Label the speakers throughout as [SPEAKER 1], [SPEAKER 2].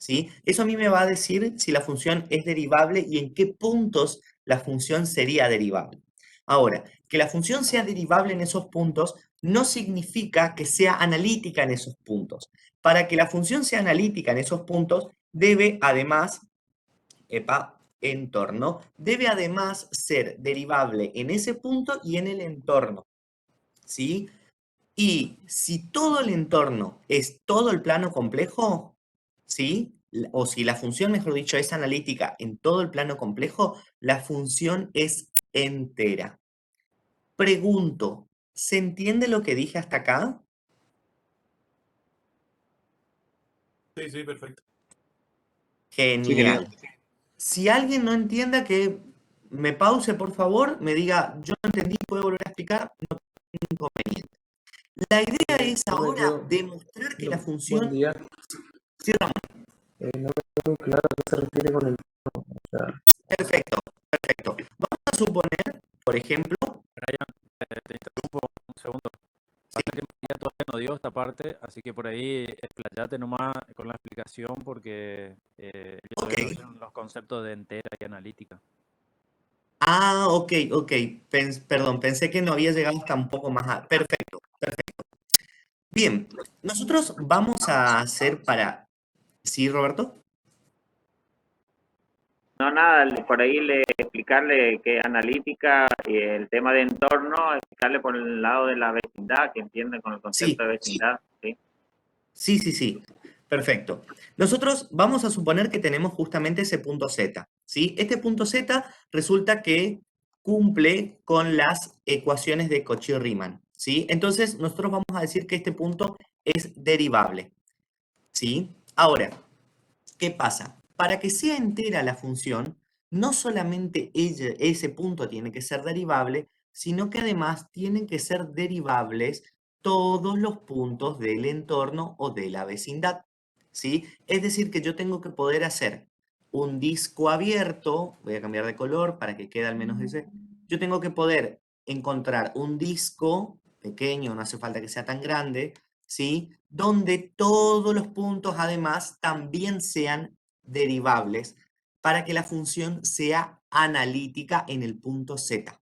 [SPEAKER 1] ¿sí? Eso a mí me va a decir si la función es derivable y en qué puntos la función sería derivable. Ahora, que la función sea derivable en esos puntos no significa que sea analítica en esos puntos. Para que la función sea analítica en esos puntos, debe además, entorno, debe además ser derivable en ese punto y en el entorno, ¿sí? Y si todo el entorno es todo el plano complejo, ¿sí? O si la función, mejor dicho, es analítica en todo el plano complejo, la función es entera. Pregunto, ¿se entiende lo que dije hasta acá?
[SPEAKER 2] Sí, sí, perfecto.
[SPEAKER 3] Sí, genial.
[SPEAKER 1] Genial. Si alguien no entienda, que me pause, por favor, me diga, yo no entendí, puedo volver a explicar, no tengo inconveniente. La idea es
[SPEAKER 3] No me
[SPEAKER 1] ahora
[SPEAKER 3] quedo.
[SPEAKER 1] demostrar que la
[SPEAKER 3] Buen
[SPEAKER 1] función...
[SPEAKER 3] día.
[SPEAKER 1] Sí, Ramón.
[SPEAKER 3] No me quedo muy claro a qué se refiere con el tono. O sea,
[SPEAKER 1] Perfecto, perfecto. Vamos a suponer, por ejemplo,
[SPEAKER 4] Brian, te interrumpo un segundo.
[SPEAKER 1] sí,
[SPEAKER 4] Pasa que María todavía no dio esta parte, así que por ahí explayate nomás con la explicación porque ellos
[SPEAKER 1] ok.
[SPEAKER 4] todavía no vieron los conceptos de entera y analítica.
[SPEAKER 1] Ah, ok, ok. Perdón, pensé que no había llegado hasta un poco más a... Perfecto, perfecto. Bien, nosotros vamos a hacer para... ¿Sí, Roberto?
[SPEAKER 5] No, nada, por ahí explicarle que analítica y el tema de entorno, explicarle por el lado de la vecindad, que entienden con el concepto
[SPEAKER 1] Sí,
[SPEAKER 5] de vecindad, ¿sí?
[SPEAKER 1] sí, sí, sí. Perfecto. Nosotros vamos a suponer que tenemos justamente ese punto Z, ¿sí? Este punto Z resulta que cumple con las ecuaciones de Cauchy-Riemann, ¿sí? Entonces, nosotros vamos a decir que este punto es derivable, ¿sí? Ahora, ¿qué pasa? Para que sea entera la función, no solamente ese punto tiene que ser derivable, sino que además tienen que ser derivables todos los puntos del entorno o de la vecindad, ¿sí? Es decir, que yo tengo que poder hacer un disco abierto, voy a cambiar de color para que quede al menos ese, yo tengo que poder encontrar un disco pequeño, no hace falta que sea tan grande, ¿sí? Donde todos los puntos además también sean derivables para que la función sea analítica en el punto Z.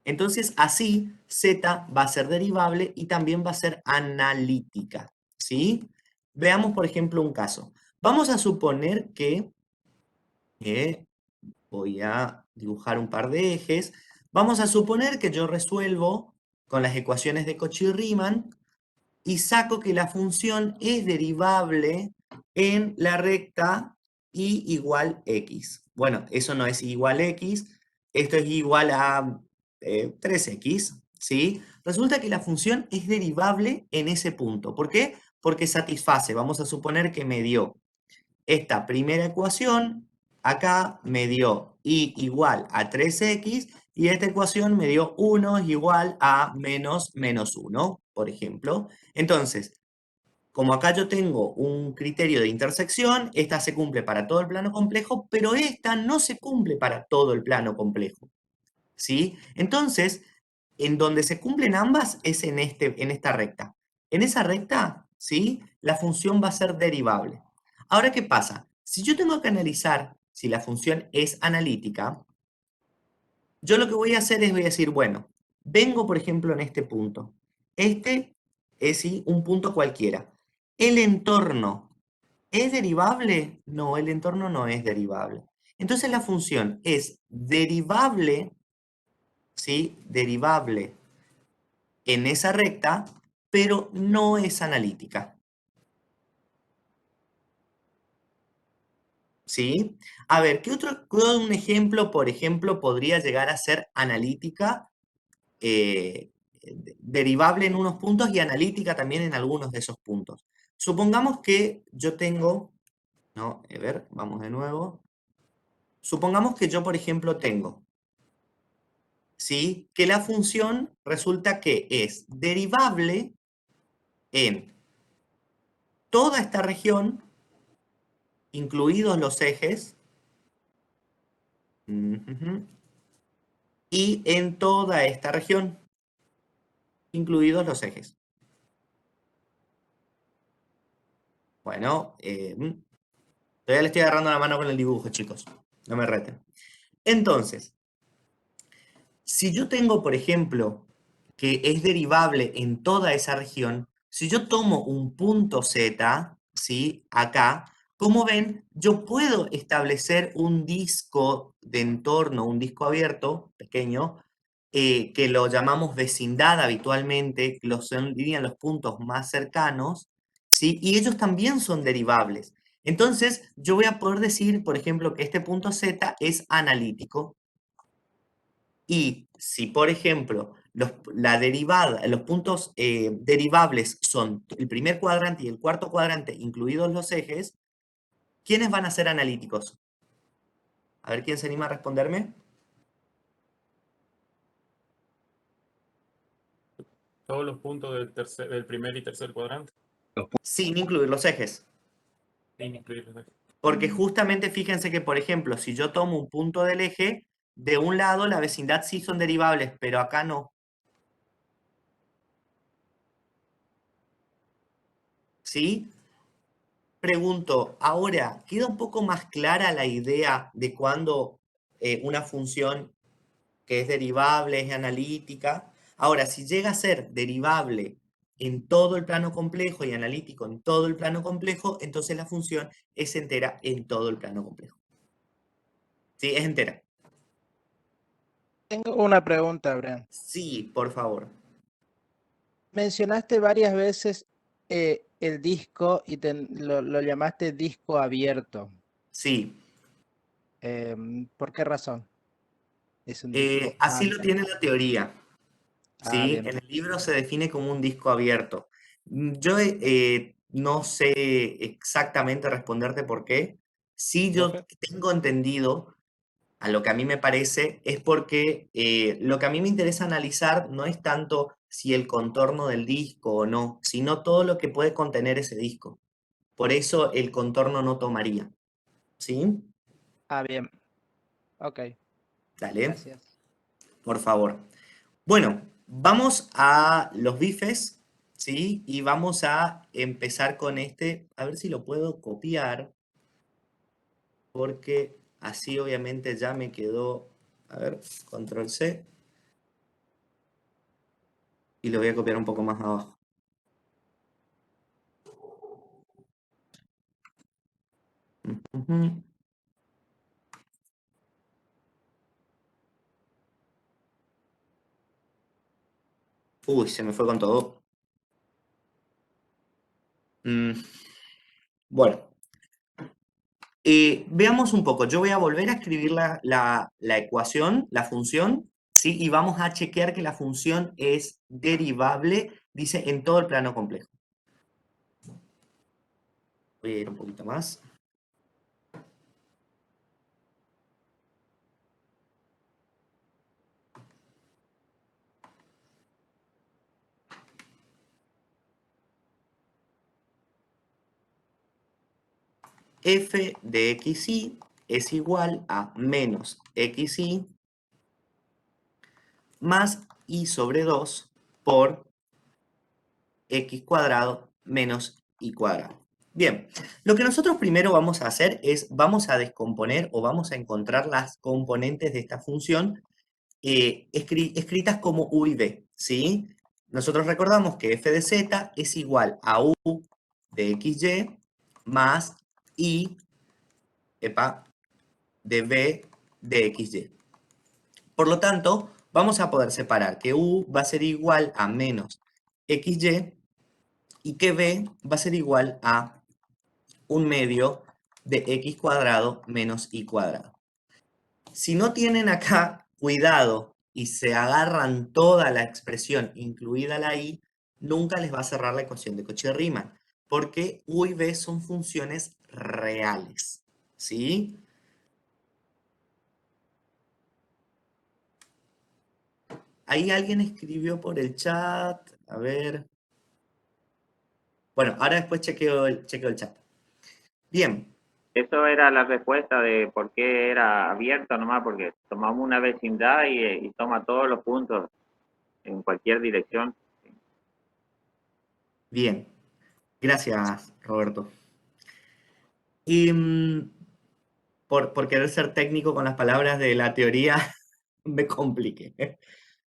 [SPEAKER 1] Entonces, así Z va a ser derivable y también va a ser analítica, ¿sí? Veamos, por ejemplo, un caso. Vamos a suponer que, voy a dibujar un par de ejes, vamos a suponer que yo resuelvo con las ecuaciones de Cauchy-Riemann y saco que la función es derivable en la recta y igual x. Bueno, eso no es igual x, esto es igual a 3x, ¿sí? Resulta que la función es derivable en ese punto. ¿Por qué? Porque satisface, vamos a suponer que me dio esta primera ecuación, acá me dio y igual a 3x, y esta ecuación me dio 1 es igual a menos 1, por ejemplo. Entonces, como acá yo tengo un criterio de intersección, esta se cumple para todo el plano complejo, pero esta no se cumple para todo el plano complejo, ¿sí? Entonces, en donde se cumplen ambas es en esta recta. En esa recta, ¿sí? La función va a ser derivable. Ahora, ¿qué pasa? Si yo tengo que analizar si la función es analítica, yo lo que voy a hacer es voy a decir, bueno, vengo por ejemplo en este punto. Este es sí, un punto cualquiera. ¿El entorno es derivable? No, el entorno no es derivable. Entonces la función es derivable, ¿sí? Derivable en esa recta, pero no es analítica. ¿Sí? A ver, ¿qué un ejemplo, por ejemplo, podría llegar a ser analítica, derivable en unos puntos y analítica también en algunos de esos puntos? Supongamos que yo tengo, no, a ver, vamos de nuevo. Supongamos que yo, por ejemplo, tengo, ¿sí? Que la función resulta que es derivable en toda esta región, incluidos los ejes, y en toda esta región, incluidos los ejes. Bueno, Todavía le estoy agarrando la mano con el dibujo, chicos. No me reten. Entonces, si yo tengo, por ejemplo, que es derivable en toda esa región, si yo tomo un punto Z, ¿sí? Acá, como ven, yo puedo establecer un disco de entorno, un disco abierto, pequeño, que lo llamamos vecindad habitualmente, dirían los puntos más cercanos, ¿sí? Y ellos también son derivables. Entonces, yo voy a poder decir, por ejemplo, que este punto Z es analítico. Y si, por ejemplo, los puntos derivables son el primer cuadrante y el cuarto cuadrante, incluidos los ejes, ¿quiénes van a ser analíticos? A ver quién se anima a responderme.
[SPEAKER 2] Todos los puntos del primer y tercer cuadrante,
[SPEAKER 1] Sin incluir los ejes.
[SPEAKER 2] sin incluir los ejes.
[SPEAKER 1] Porque justamente fíjense que, por ejemplo, si yo tomo un punto del eje, de un lado la vecindad sí son derivables, pero acá no. ¿Sí? Pregunto, ahora, ¿queda un poco más clara la idea de cuando una función que es derivable es analítica? Ahora, si llega a ser derivable en todo el plano complejo y analítico en todo el plano complejo, entonces la función es entera en todo el plano complejo. ¿Sí? Es entera.
[SPEAKER 6] Tengo una pregunta, Brian.
[SPEAKER 1] Sí, por favor.
[SPEAKER 6] Mencionaste varias veces el disco y lo llamaste disco abierto.
[SPEAKER 1] Sí.
[SPEAKER 6] ¿Por qué razón? Es un disco
[SPEAKER 1] Así lo
[SPEAKER 6] amplio.
[SPEAKER 1] tiene la teoría.
[SPEAKER 6] Ah,
[SPEAKER 1] ¿Sí?
[SPEAKER 6] bien.
[SPEAKER 1] En el libro se define como un disco abierto. Yo no sé exactamente responderte por qué. Sí, yo
[SPEAKER 6] Profe.
[SPEAKER 1] tengo entendido, a lo que a mí me parece, es porque lo que a mí me interesa analizar no es tanto si el contorno del disco o no, sino todo lo que puede contener ese disco. Por eso el contorno no tomaría. ¿Sí?
[SPEAKER 6] Ah, bien. Ok,
[SPEAKER 1] Dale,
[SPEAKER 6] gracias.
[SPEAKER 1] por favor. Bueno, vamos a los bifes, ¿sí? Y vamos a empezar con este, a ver si lo puedo copiar, porque así obviamente ya me quedó, a ver, control C, y lo voy a copiar un poco más abajo. Ujú. Uy, se me fue con todo. Bueno, veamos un poco. Yo voy a volver a escribir la ecuación, la función, ¿sí? Y vamos a chequear que la función es derivable, dice, en todo el plano complejo. Voy a ir un poquito más. F de xy es igual a menos xy más y sobre 2 por x cuadrado menos y cuadrado. Bien, lo que nosotros primero vamos a hacer es, vamos a descomponer o vamos a encontrar las componentes de esta función escritas como u y v, ¿sí? Nosotros recordamos que f de z es igual a u de xy más i, de v de xy. Por lo tanto, vamos a poder separar que u va a ser igual a menos xy y que v va a ser igual a 1/2 de x cuadrado menos y cuadrado. Si no tienen acá cuidado y se agarran toda la expresión, incluida la y, nunca les va a cerrar la ecuación de Cauchy-Riemann, porque u y v son funciones reales, ¿sí? Ahí alguien escribió por el chat, a ver. Bueno, ahora después chequeo el chat. Bien,
[SPEAKER 5] Eso era la respuesta de por qué era abierto nomás, porque tomamos una vecindad y toma todos los puntos en cualquier dirección.
[SPEAKER 1] bien. Gracias, Roberto. Y por querer ser técnico con las palabras de la teoría, me compliqué.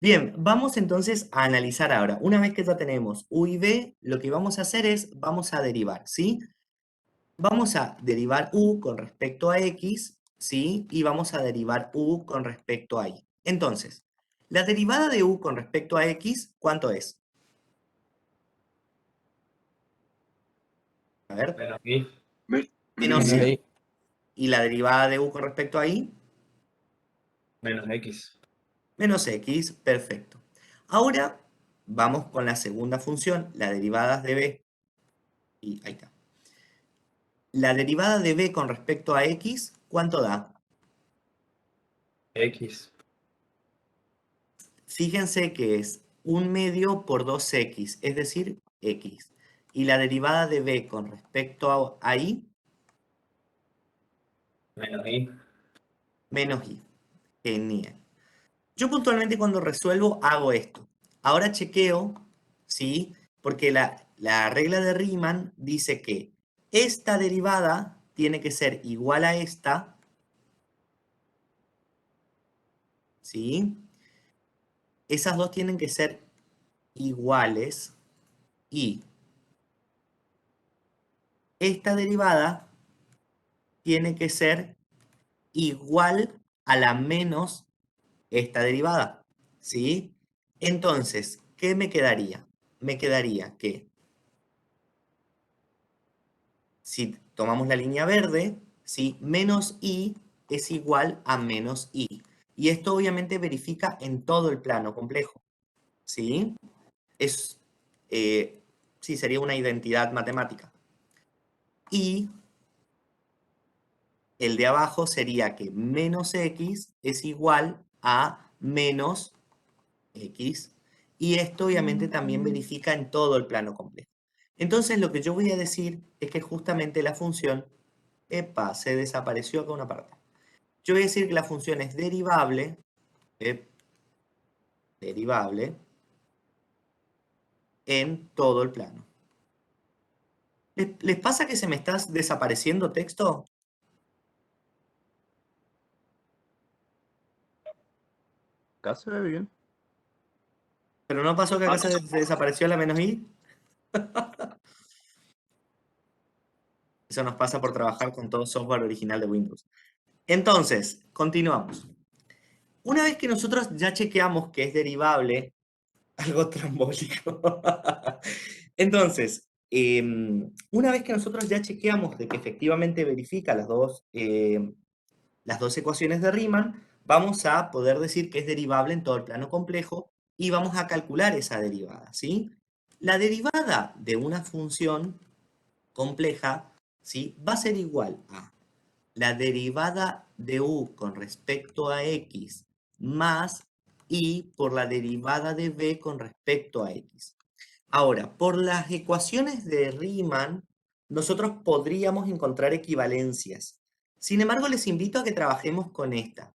[SPEAKER 1] Bien, vamos entonces a analizar ahora. Una vez que ya tenemos u y v, lo que vamos a hacer es, vamos a derivar, ¿sí? Vamos a derivar u con respecto a x, ¿sí? Y vamos a derivar u con respecto a y. Entonces, la derivada de u con respecto a x, ¿cuánto es? A ver,
[SPEAKER 7] Menos i.
[SPEAKER 1] menos
[SPEAKER 6] Menos
[SPEAKER 1] y.
[SPEAKER 6] i.
[SPEAKER 1] ¿Y la derivada de u con respecto a y?
[SPEAKER 7] Menos x.
[SPEAKER 1] Menos x, perfecto. Ahora vamos con la segunda función, la derivada de b. Y ahí está. La derivada de b con respecto a x, ¿cuánto da?
[SPEAKER 7] X.
[SPEAKER 1] Fíjense que es 1/2 por 2x, es decir, x. Y la derivada de b con respecto a y,
[SPEAKER 7] Menos i.
[SPEAKER 1] menos y. Genial. Yo puntualmente cuando resuelvo hago esto. Ahora chequeo, ¿sí? Porque la regla de Riemann dice que esta derivada tiene que ser igual a esta, ¿sí? Esas dos tienen que ser iguales y esta derivada tiene que ser igual a la menos esta derivada, ¿sí? Entonces, ¿qué me quedaría? Me quedaría que si tomamos la línea verde, ¿sí? Menos i es igual a menos i. Y esto obviamente verifica en todo el plano complejo, ¿sí? Es, sí, sería una identidad matemática. Y el de abajo sería que menos x es igual a menos x. Y esto obviamente también verifica en todo el plano complejo. Entonces lo que yo voy a decir es que justamente la función, epa, se desapareció acá una parte. Yo voy a decir que la función es derivable, derivable, en todo el plano. ¿Les pasa que se me está desapareciendo texto?
[SPEAKER 3] Acá se ve bien.
[SPEAKER 1] ¿Pero no pasó que acá se desapareció la menos i? Eso nos pasa por trabajar con todo software original de Windows. Entonces, continuamos. Una vez que nosotros ya chequeamos que es derivable, algo trambólico. Entonces, una vez que nosotros ya chequeamos de que efectivamente verifica las dos ecuaciones de Riemann, vamos a poder decir que es derivable en todo el plano complejo y vamos a calcular esa derivada, ¿sí? La derivada de una función compleja, ¿sí? Va a ser igual a la derivada de u con respecto a x más y por la derivada de b con respecto a x. Ahora, por las ecuaciones de Riemann, nosotros podríamos encontrar equivalencias. Sin embargo, les invito a que trabajemos con esta.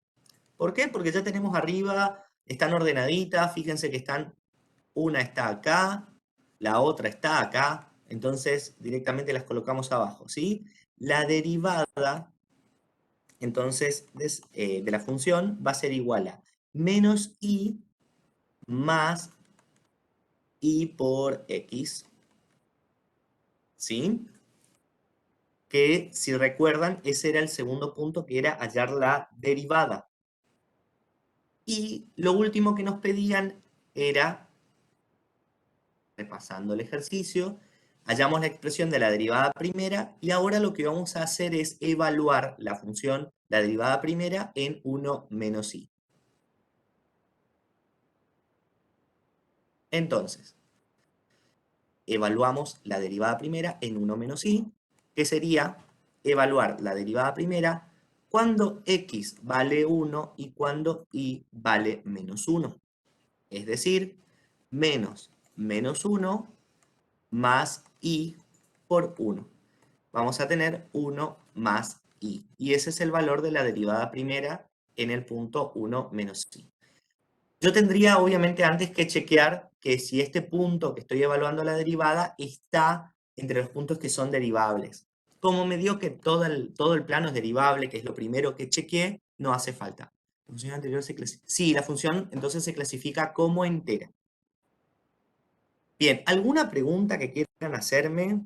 [SPEAKER 1] ¿Por qué? Porque ya tenemos arriba, están ordenaditas, fíjense que una está acá, la otra está acá, entonces directamente las colocamos abajo, ¿sí? La derivada entonces de la función va a ser igual a menos i más i por x, ¿sí? Que si recuerdan, ese era el segundo punto, que era hallar la derivada. Y lo último que nos pedían era, repasando el ejercicio, hallamos la expresión de la derivada primera y ahora lo que vamos a hacer es evaluar la función, la derivada primera, en 1 menos i. Entonces, evaluamos la derivada primera en 1 menos i, que sería evaluar la derivada primera cuando x vale 1 y cuando y vale menos 1. Es decir, menos 1 más y por 1. Vamos a tener 1 más y. Y ese es el valor de la derivada primera en el punto 1 menos i. Yo tendría obviamente antes que chequear que si este punto que estoy evaluando la derivada está entre los puntos que son derivables. como me dio que todo el plano es derivable, que es lo primero que chequeé, no hace falta. La función anterior sí, la función entonces se clasifica como entera. Bien, ¿alguna pregunta que quieran hacerme?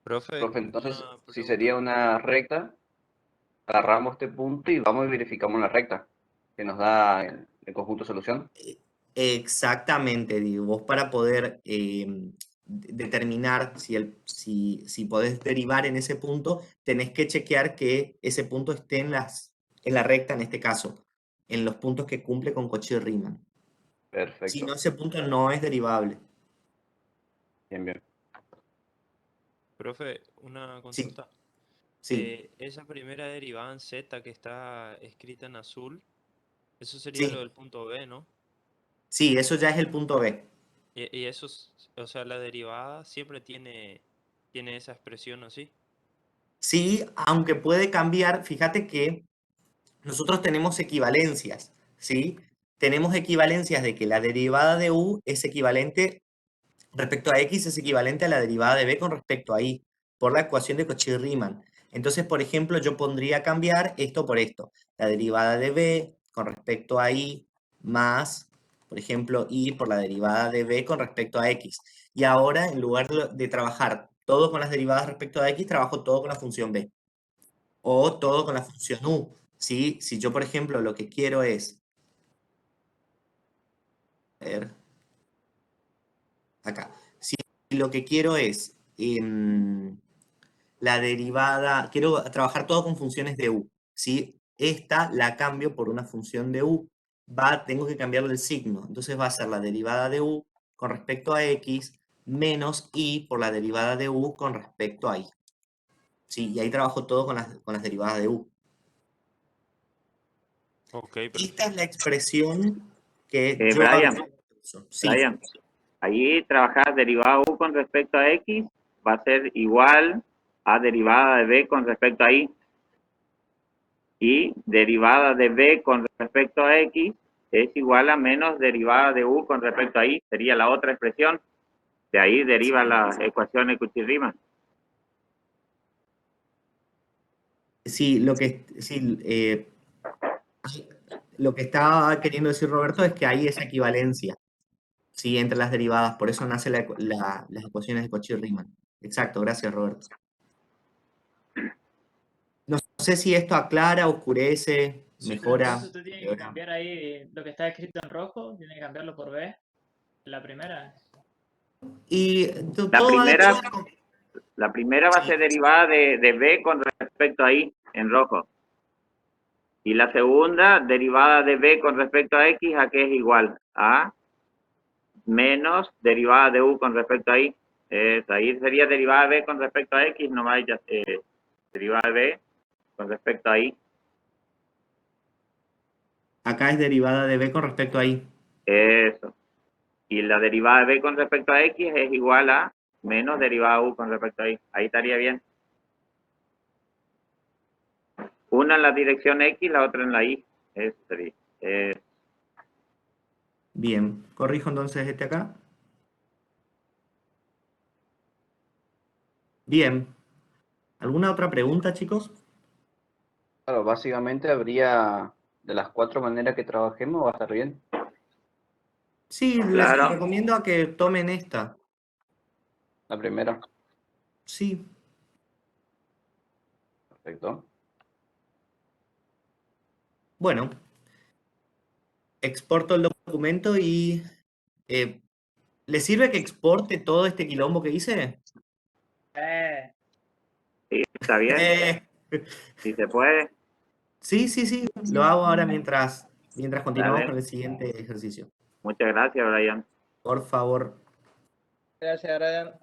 [SPEAKER 8] Profe,
[SPEAKER 7] Profe, entonces,
[SPEAKER 8] una
[SPEAKER 7] si
[SPEAKER 8] pregunta.
[SPEAKER 7] sería una recta, agarramos este punto y vamos y verificamos la recta, que nos da el conjunto solución.
[SPEAKER 1] Exactamente, digo, vos para poder determinar si podés derivar en ese punto, tenés que chequear que ese punto esté en la recta, en este caso, en los puntos que cumple con Cauchy-Riemann. Si
[SPEAKER 7] Perfecto.
[SPEAKER 1] no, ese punto no es derivable.
[SPEAKER 7] Bien, bien.
[SPEAKER 8] Profe, una
[SPEAKER 1] Sí,
[SPEAKER 8] consulta.
[SPEAKER 1] sí,
[SPEAKER 8] Esa primera derivada en Z que está escrita en azul, eso sería lo
[SPEAKER 1] sí,
[SPEAKER 8] del punto B, ¿no?
[SPEAKER 1] sí, eso ya es el punto B.
[SPEAKER 8] Y eso, o sea, la derivada siempre tiene esa expresión así.
[SPEAKER 1] Sí, aunque puede cambiar, fíjate que nosotros tenemos equivalencias, ¿sí? Tenemos equivalencias de que la derivada de u es equivalente respecto a x, es equivalente a la derivada de b con respecto a y, por la ecuación de Cauchy-Riemann. Entonces, por ejemplo, yo pondría cambiar esto por esto. La derivada de b con respecto a y más, por ejemplo, y por la derivada de b con respecto a x. Y ahora, en lugar de trabajar todo con las derivadas respecto a x, trabajo todo con la función b. O todo con la función u. ¿Sí? Si yo, por ejemplo, lo que quiero es... A ver, acá. Si lo que quiero es la derivada, quiero trabajar todo con funciones de u, ¿sí? Esta la cambio por una función de u, tengo que cambiarle el signo, entonces va a ser la derivada de u con respecto a x menos y por la derivada de u con respecto a y. ¿Sí? Y ahí trabajo todo con las derivadas de u.
[SPEAKER 8] Ok, profe.
[SPEAKER 1] Esta es la expresión que yo
[SPEAKER 5] Brian,
[SPEAKER 1] uso. Sí,
[SPEAKER 5] Brian, allí trabajar derivada u con respecto a x va a ser igual a derivada de b con respecto a y. Y derivada de b con respecto a x es igual a menos derivada de u con respecto a y. Sería la otra expresión. De ahí deriva la ecuación de Cauchy-Riemann.
[SPEAKER 1] sí, lo que estaba queriendo decir Roberto es que hay esa equivalencia, ¿sí? Entre las derivadas, por eso nace las ecuaciones de Cauchy-Riemann. Exacto, gracias Roberto. No sé si esto aclara, oscurece,
[SPEAKER 9] Sí, pero
[SPEAKER 1] mejora.
[SPEAKER 9] entonces usted tiene que cambiar ahí lo que está escrito en rojo, tiene que cambiarlo por B, la primera.
[SPEAKER 1] Y
[SPEAKER 5] La
[SPEAKER 1] todo va a
[SPEAKER 5] primera,
[SPEAKER 1] depender.
[SPEAKER 5] la primera va a
[SPEAKER 1] Sí.
[SPEAKER 5] ser derivada de b con respecto a y, en rojo. Y la segunda, derivada de b con respecto a x, ¿a qué es igual? A menos derivada de u con respecto a y. Ahí sería derivada de b con respecto a x, no vaya derivada de b con respecto a y.
[SPEAKER 1] Acá es derivada de b con respecto a y.
[SPEAKER 5] Eso. Y la derivada de b con respecto a x es igual a menos derivada de u con respecto a y. Ahí estaría bien. Una en la dirección x, la otra en la y. Eso sería.
[SPEAKER 1] Bien, corrijo entonces este acá. Bien. ¿Alguna otra pregunta, chicos?
[SPEAKER 7] Claro, básicamente habría, de las 4 maneras que trabajemos, va a estar bien.
[SPEAKER 1] Sí, les
[SPEAKER 5] Claro.
[SPEAKER 1] recomiendo a que tomen esta.
[SPEAKER 7] La primera,
[SPEAKER 1] Sí.
[SPEAKER 7] perfecto.
[SPEAKER 1] Bueno, exporto el documento y... ¿le sirve que exporte todo este quilombo que hice?
[SPEAKER 5] Sí, está bien.
[SPEAKER 1] Eh,
[SPEAKER 5] Si se puede,
[SPEAKER 1] sí, sí, sí. Lo hago ahora mientras continuamos con
[SPEAKER 5] dale.
[SPEAKER 1] el siguiente ejercicio.
[SPEAKER 5] Muchas gracias, Brian.
[SPEAKER 1] Por favor.
[SPEAKER 6] Gracias, Brian.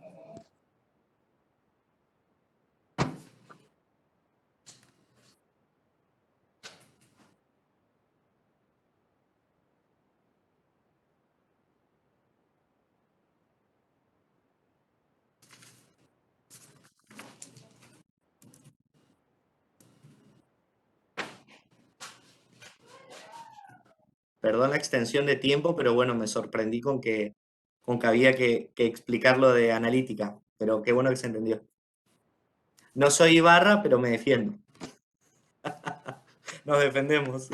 [SPEAKER 1] Perdón la extensión de tiempo, pero bueno, me sorprendí con que había que explicar lo de analítica. Pero qué bueno que se entendió. No soy Ibarra, pero me defiendo. Nos defendemos.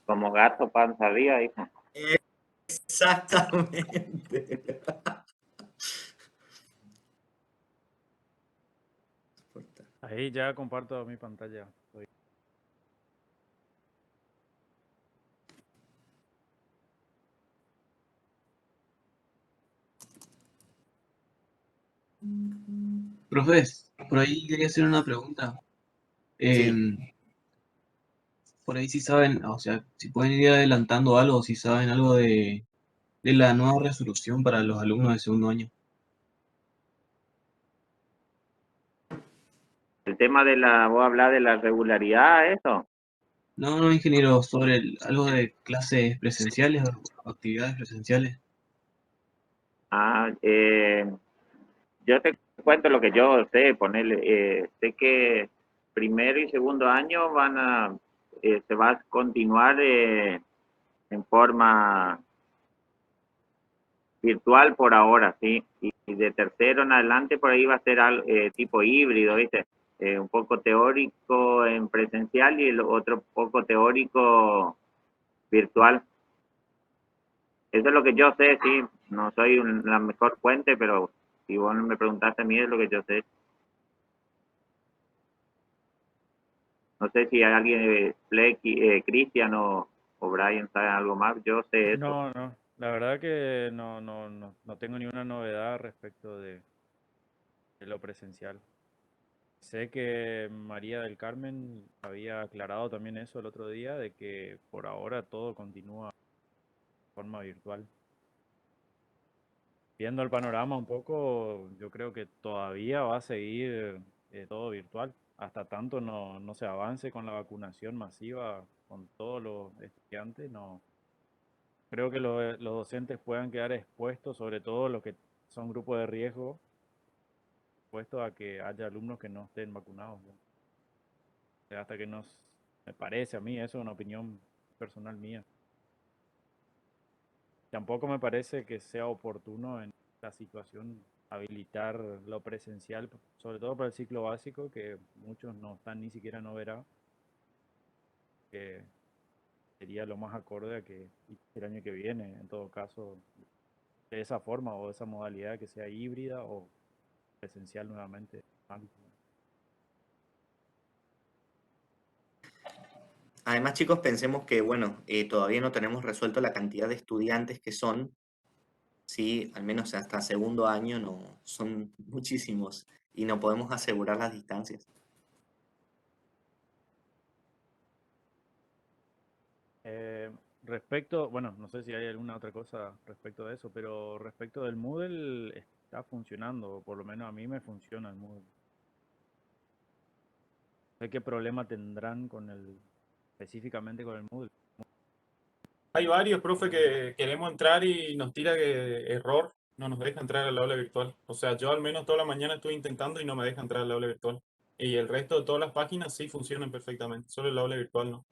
[SPEAKER 5] Como gato panza arriba, hijo.
[SPEAKER 1] Exactamente.
[SPEAKER 4] Ahí ya comparto mi pantalla.
[SPEAKER 10] Profes, por ahí quería hacer una pregunta. Em, por ahí si saben, o sea, si pueden ir adelantando algo, si saben algo de la nueva resolución para los alumnos de segundo año.
[SPEAKER 5] El tema de vos hablás de la regularidad, eso.
[SPEAKER 10] No, no, ingeniero, sobre algo de clases presenciales o actividades presenciales.
[SPEAKER 5] Yo te cuento lo que yo sé, ponerle, sé que primero y segundo año se va a continuar en forma virtual por ahora, ¿sí? Y de tercero en adelante por ahí va a ser algo, tipo híbrido, ¿viste? Un poco teórico en presencial y el otro poco teórico virtual. Eso es lo que yo sé, sí. No soy la mejor fuente, pero si vos me preguntaste a mí es lo que yo sé. No sé si hay alguien, Cristian o Brian, saben algo más. Yo sé eso.
[SPEAKER 4] No, la verdad que no tengo ninguna novedad respecto de lo presencial. Sé que María del Carmen había aclarado también eso el otro día, de que por ahora todo continúa de forma virtual. Viendo el panorama un poco, yo creo que todavía va a seguir todo virtual, hasta tanto no se avance con la vacunación masiva con todos los estudiantes. No creo que los docentes puedan quedar expuestos, sobre todo los que son grupos de riesgo, expuestos a que haya alumnos que no estén vacunados, ¿no? O sea, hasta que nos, me parece a mí, eso es una opinión personal mía. Tampoco me parece que sea oportuno en la situación habilitar lo presencial, sobre todo para el ciclo básico, que muchos no están ni siquiera en Oberá, que sería lo más acorde a que el año que viene, en todo caso, de esa forma o de esa modalidad, que sea híbrida o presencial nuevamente.
[SPEAKER 1] Además, chicos, pensemos que, bueno, todavía no tenemos resuelto la cantidad de estudiantes que son, ¿sí? Al menos hasta segundo año no son muchísimos y no podemos asegurar las distancias.
[SPEAKER 4] Respecto, bueno, no sé si hay alguna otra cosa respecto de eso, pero respecto del Moodle está funcionando, o por lo menos a mí me funciona el Moodle. No sé qué problema tendrán específicamente con el Moodle.
[SPEAKER 2] Hay varios, profe, que queremos entrar y nos tira que error, no nos deja entrar al aula virtual. O sea, yo al menos toda la mañana estuve intentando y no me deja entrar al aula virtual. Y el resto de todas las páginas sí funcionan perfectamente, solo el aula virtual no.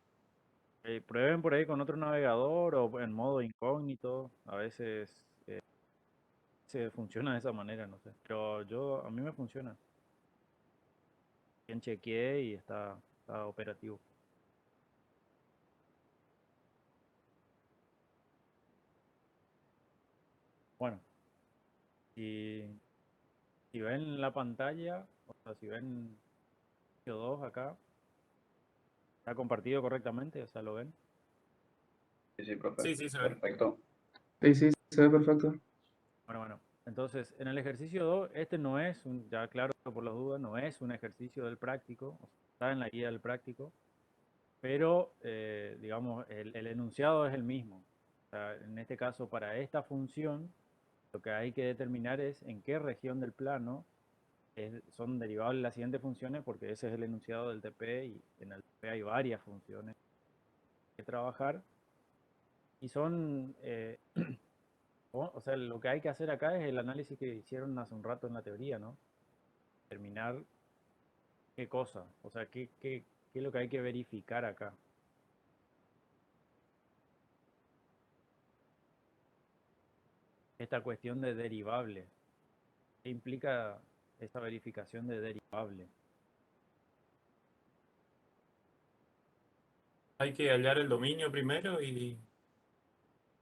[SPEAKER 4] Prueben por ahí con otro navegador o en modo incógnito, a veces se funciona de esa manera, no sé. Pero a mí me funciona. Bien chequeé y está operativo. Bueno, si ven la pantalla, o sea, si ven 2 acá, está compartido correctamente, o sea, lo ven.
[SPEAKER 7] Sí, sí, profe.
[SPEAKER 2] Sí, se ve.
[SPEAKER 7] Perfecto.
[SPEAKER 3] Sí, se ve perfecto.
[SPEAKER 4] Bueno, entonces en el ejercicio 2, este no es ya claro por las dudas, no es un ejercicio del práctico, o sea, está en la guía del práctico, pero digamos, el enunciado es el mismo. O sea, en este caso, para esta función, lo que hay que determinar es en qué región del plano son derivables las siguientes funciones, porque ese es el enunciado del TP y en el TP hay varias funciones que trabajar. Y son, o sea, lo que hay que hacer acá es el análisis que hicieron hace un rato en la teoría, ¿no? Determinar qué cosa, o sea, qué es lo que hay que verificar acá. esta cuestión de derivable. ¿Qué implica esta verificación de derivable?
[SPEAKER 2] Hay que hallar el dominio primero y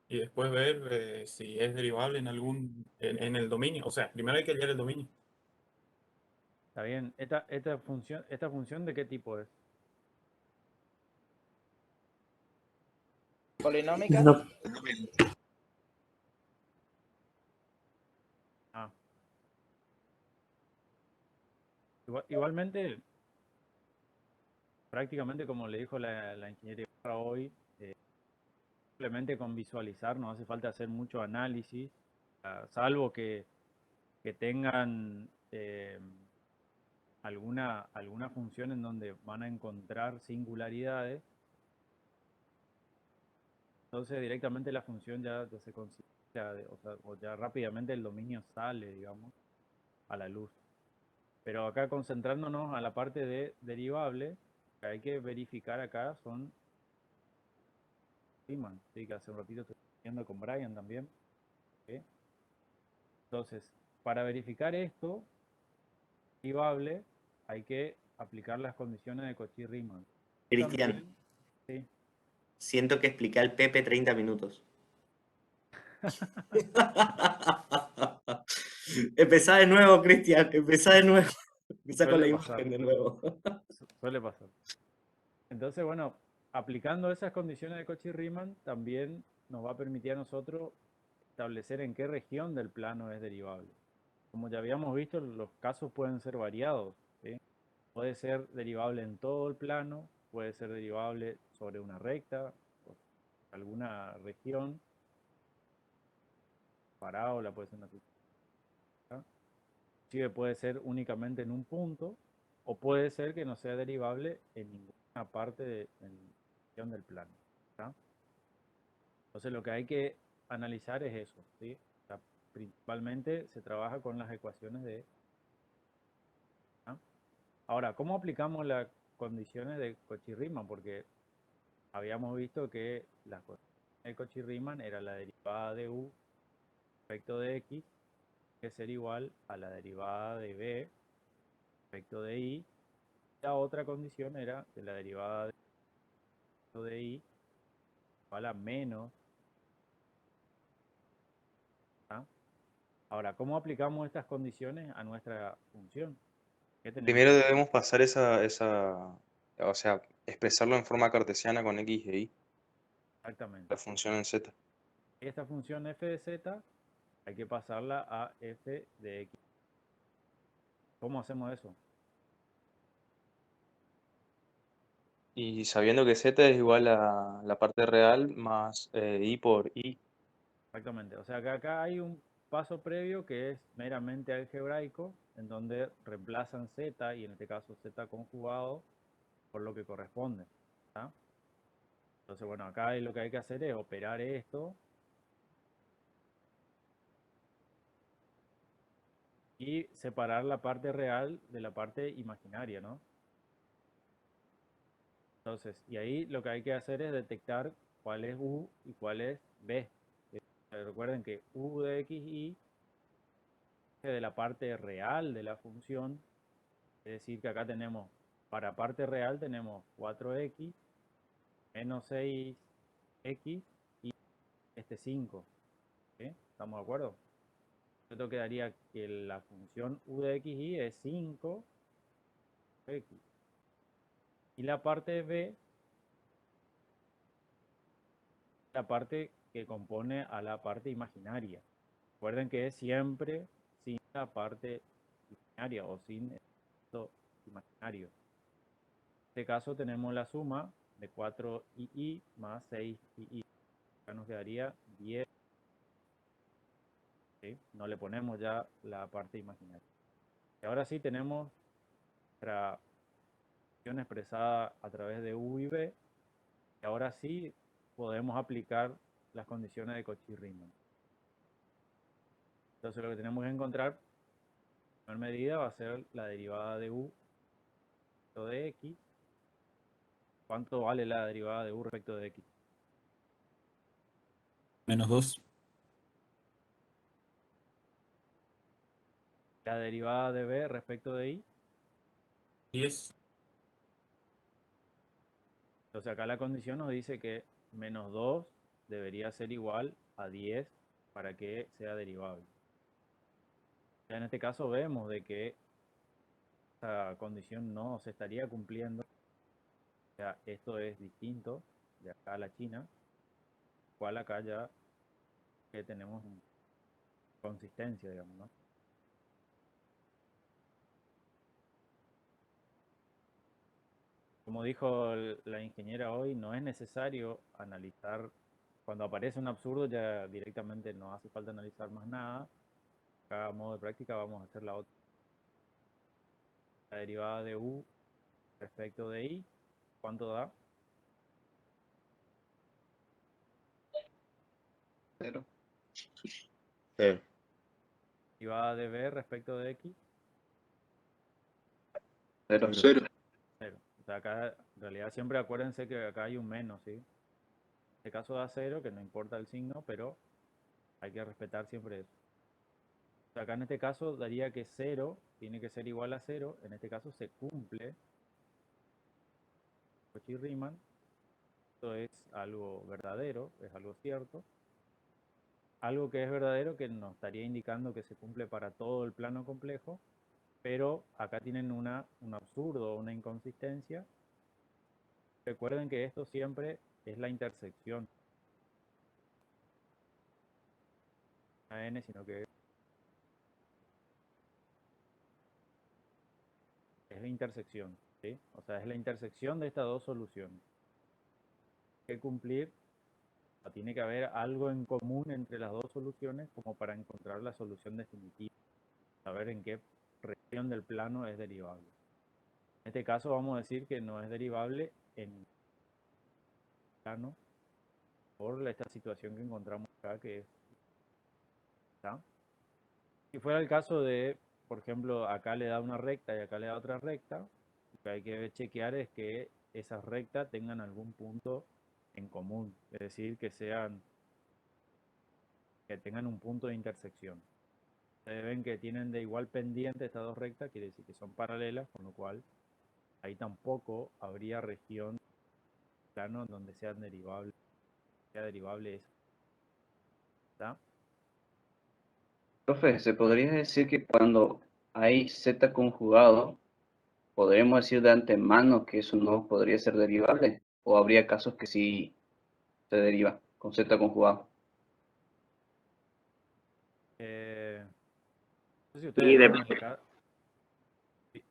[SPEAKER 2] después ver si es derivable en el dominio. O sea, primero hay que hallar el dominio.
[SPEAKER 4] ¿Está bien? ¿Esta función de qué tipo es?
[SPEAKER 6] ¿Polinómica?
[SPEAKER 3] No,
[SPEAKER 4] Ah. Igualmente, prácticamente como le dijo la ingeniería hoy, simplemente con visualizar no hace falta hacer mucho análisis, salvo que tengan alguna función en donde van a encontrar singularidades. Entonces directamente la función ya se considera, o ya rápidamente el dominio sale, digamos, a la luz. Pero acá concentrándonos a la parte de derivable, que hay que verificar acá son Riemann, ¿sí? Que hace un ratito estoy viendo con Brian también. ¿Sí? Entonces, para verificar esto, derivable, hay que aplicar las condiciones de Cauchy-Riemann.
[SPEAKER 1] Cristian,
[SPEAKER 4] También, sí.
[SPEAKER 1] siento que expliqué al Pepe 30 minutos. Empezá de nuevo, Cristian, empezá de nuevo. Empezá con la
[SPEAKER 4] Suele pasar.
[SPEAKER 1] imagen de nuevo.
[SPEAKER 4] Suele pasar. Entonces, bueno, aplicando esas condiciones de Cauchy-Riemann, también nos va a permitir a nosotros establecer en qué región del plano es derivable. Como ya habíamos visto, los casos pueden ser variados, ¿sí? Puede ser derivable en todo el plano, puede ser derivable sobre una recta, o alguna región, parábola, puede ser una circunferencia. Sí, puede ser únicamente en un punto, o puede ser que no sea derivable en ninguna parte de la región del plano. ¿Tá? Entonces lo que hay que analizar es eso, ¿sí? O sea, principalmente se trabaja con las ecuaciones de... ¿tá? Ahora, ¿cómo aplicamos las condiciones de Cauchy-Riemann? Porque habíamos visto que las condiciones de Cauchy-Riemann era la derivada de u respecto de x, que es igual a la derivada de b respecto de y. La otra condición era que la derivada de y igual a menos. ¿tá? Ahora, ¿cómo aplicamos estas condiciones a nuestra función? ¿Qué tenemos?
[SPEAKER 11] Primero debemos pasar o sea, expresarlo en forma cartesiana con x e y,
[SPEAKER 4] Exactamente.
[SPEAKER 11] la función en z.
[SPEAKER 4] Esta función f de z hay que pasarla a f de x. ¿Cómo hacemos eso?
[SPEAKER 11] Y sabiendo que z es igual a la parte real más y por y.
[SPEAKER 4] Exactamente. O sea que acá hay un paso previo que es meramente algebraico, en donde reemplazan z, y en este caso z conjugado, por lo que corresponde. ¿tá? Entonces, bueno, acá lo que hay que hacer es operar esto y separar la parte real de la parte imaginaria, ¿no? Entonces, y ahí lo que hay que hacer es detectar cuál es u y cuál es b. Recuerden que u de x y es de la parte real de la función, es decir, que acá tenemos, para parte real tenemos 4x menos 6x y este 5. ¿sí? ¿Estamos de acuerdo? Esto quedaría que la función u de x y es 5x. Y la parte b, la parte que compone a la parte imaginaria. Recuerden que es siempre sin la parte imaginaria o sin el efecto imaginario. En este caso tenemos la suma de 4i más 6i. Acá nos quedaría 10. ¿sí? No le ponemos ya la parte imaginaria. Y ahora sí tenemos nuestra función expresada a través de u y b. Y ahora sí podemos aplicar las condiciones de Cauchy-Riemann. Entonces lo que tenemos que encontrar en primera medida va a ser la derivada de u respecto de x. ¿Cuánto vale la derivada de u respecto de x?
[SPEAKER 2] -2.
[SPEAKER 4] La derivada de b respecto de i.
[SPEAKER 2] 10.
[SPEAKER 4] Entonces acá la condición nos dice que menos 2 debería ser igual a 10 para que sea derivable. Ya en este caso vemos de que esta condición no se estaría cumpliendo. O sea, esto es distinto de acá a la China, cual acá ya que tenemos consistencia, digamos, ¿no? Como dijo la ingeniera hoy, no es necesario analizar, cuando aparece un absurdo ya directamente no hace falta analizar más nada. Acá a modo de práctica vamos a hacer la otra. La derivada de u respecto de i, ¿cuánto da?
[SPEAKER 7] 0.
[SPEAKER 4] Derivada de b respecto de x,
[SPEAKER 7] 0.
[SPEAKER 4] 0. O sea, acá en realidad siempre acuérdense que acá hay un menos, ¿sí? En este caso da 0, que no importa el signo, pero hay que respetar siempre eso. O sea, acá en este caso daría que 0 tiene que ser igual a 0. En este caso se cumple Cauchy-Riemann. Esto es algo verdadero, es algo cierto. Algo que es verdadero que nos estaría indicando que se cumple para todo el plano complejo, pero acá tienen un absurdo, una inconsistencia. Recuerden que esto siempre es la intersección. No n, sino que es la intersección, ¿sí? O sea, es la intersección de estas dos soluciones. Hay que cumplir, o tiene que haber algo en común entre las dos soluciones como para encontrar la solución definitiva. Saber en qué región del plano es derivable. En este caso vamos a decir que no es derivable en el plano por esta situación que encontramos acá, que es, ¿está? Si fuera el caso de, por ejemplo, acá le da una recta y acá le da otra recta, lo que hay que chequear es que esas rectas tengan algún punto en común, es decir, que tengan un punto de intersección. Ustedes ven que tienen de igual pendiente estas dos rectas, quiere decir que son paralelas, con lo cual ahí tampoco habría región plano donde sea derivable eso. ¿Está?
[SPEAKER 7] Profe, ¿se podría decir que cuando hay z conjugado, podremos decir de antemano que eso no podría ser derivable? ¿O habría casos que sí se deriva con z conjugado?
[SPEAKER 4] No sé si
[SPEAKER 5] Y
[SPEAKER 4] ustedes
[SPEAKER 5] de,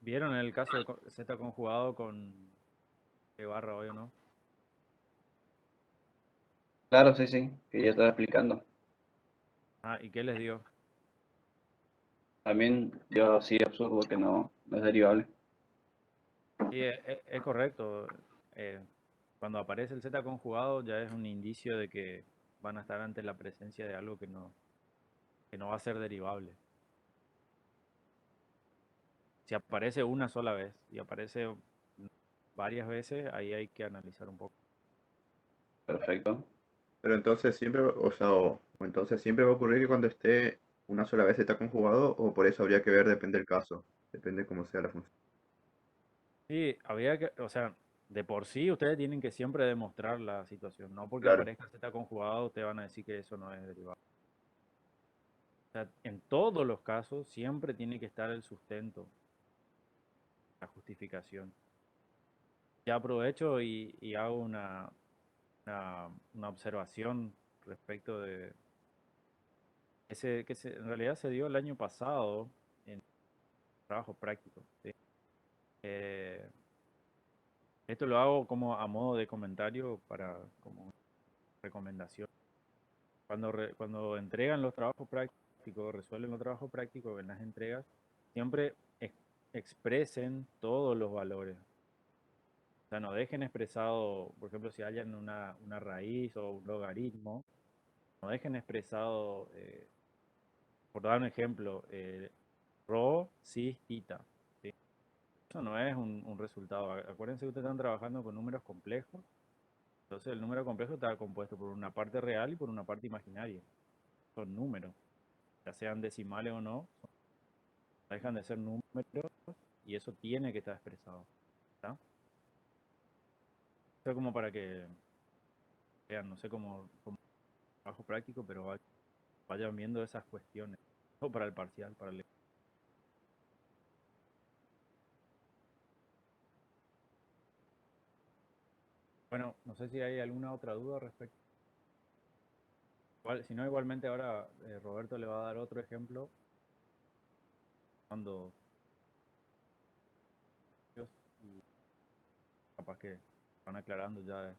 [SPEAKER 4] vieron el caso de Z conjugado con barra hoy o no.
[SPEAKER 7] Claro, sí, sí, que ya estaba explicando.
[SPEAKER 4] Ah, ¿y qué les dio?
[SPEAKER 7] También yo sí absurdo que no es derivable.
[SPEAKER 4] Sí, es correcto. Cuando aparece el Z conjugado ya es un indicio de que van a estar ante la presencia de algo que no va a ser derivable. Si aparece una sola vez y aparece varias veces, ahí hay que analizar un poco.
[SPEAKER 7] Perfecto.
[SPEAKER 12] Pero entonces siempre, o sea, o entonces siempre va a ocurrir que cuando esté una sola vez está conjugado, o por eso habría que ver, depende del caso, depende cómo sea la función.
[SPEAKER 4] Sí, había que, o sea, de por sí ustedes tienen que siempre demostrar la situación, no porque
[SPEAKER 12] Claro.
[SPEAKER 4] aparezca Z conjugado ustedes van a decir que eso no es derivable. O sea, en todos los casos siempre tiene que estar el sustento, la justificación. Ya aprovecho y hago una observación respecto de en realidad se dio el año pasado en trabajo práctico, ¿sí? Esto lo hago como a modo de comentario como recomendación. Cuando entregan los trabajos prácticos, resuelven los trabajos prácticos en las entregas, siempre expresen todos los valores. O sea, no dejen expresado, por ejemplo, si hayan una raíz o un logaritmo, no dejen expresado, por dar un ejemplo, rho, cis, theta. ¿Sí? Eso no es un resultado. Acuérdense que ustedes están trabajando con números complejos. Entonces el número complejo está compuesto por una parte real y por una parte imaginaria. Son números, ya sean decimales o no. dejan de ser números y eso tiene que estar expresado. ¿Está? Eso como para que vean, no sé cómo trabajo práctico, pero vayan viendo esas cuestiones. O para el parcial, para el... Bueno, no sé si hay alguna otra duda respecto. Si no, igualmente ahora Roberto le va a dar otro ejemplo. Cuando y capaz que van aclarando ya.